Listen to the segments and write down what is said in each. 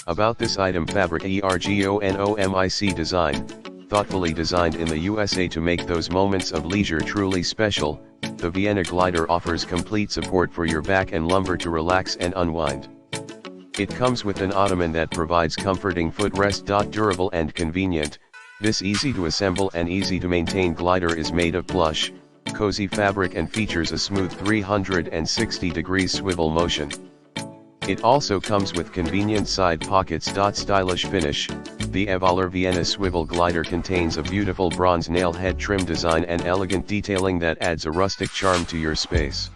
About this item: fabric ergonomic design, thoughtfully designed in the USA to make those moments of leisure truly special. The Vienna glider offers complete support for your back and lumbar to relax and unwind. It comes with an ottoman that provides comforting footrest. Durable and convenient, this easy to assemble and easy to maintain glider is made of plush, cozy fabric and features a smooth 360-degree swivel motion. It also comes with convenient side pockets. Stylish finish, the Evolur Vienna Swivel glider contains a beautiful bronze nailhead trim design and elegant detailing that adds a rustic charm to your space.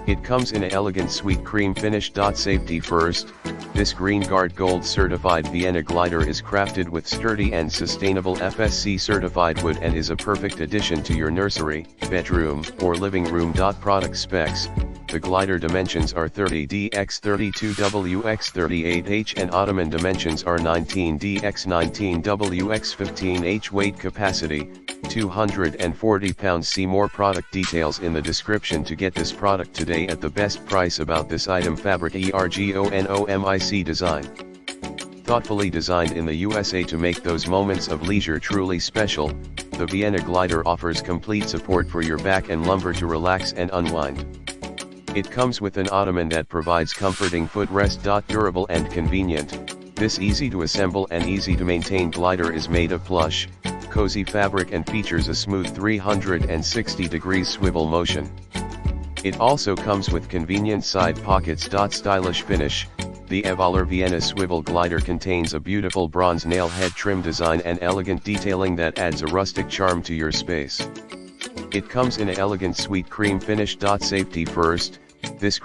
It comes in an elegant sweet cream finish. Safety first, this Greenguard Gold certified Vienna glider is crafted with sturdy and sustainable FSC-certified wood and is a perfect addition to your nursery, bedroom, or living room. Product specs: the glider dimensions are 30D x 32W x 38H and ottoman dimensions are 19D x 19W x 15H. Weight capacity, 240 pounds. See more product details in the description to get this product today at the best price. About this item: fabric ergonomic design, thoughtfully designed in the USA to make those moments of leisure truly special. The Vienna glider offers complete support for your back and lumbar to relax and unwind. It comes with an ottoman that provides comforting footrest. Durable and convenient, this easy to assemble and easy to maintain glider is made of plush, cozy fabric and features a smooth 360-degree swivel motion. It also comes with convenient side pockets. Stylish finish, the Evolur Vienna Swivel glider contains a beautiful bronze nailhead trim design and elegant detailing that adds a rustic charm to your space. It comes in an elegant sweet cream finish. Safety first, this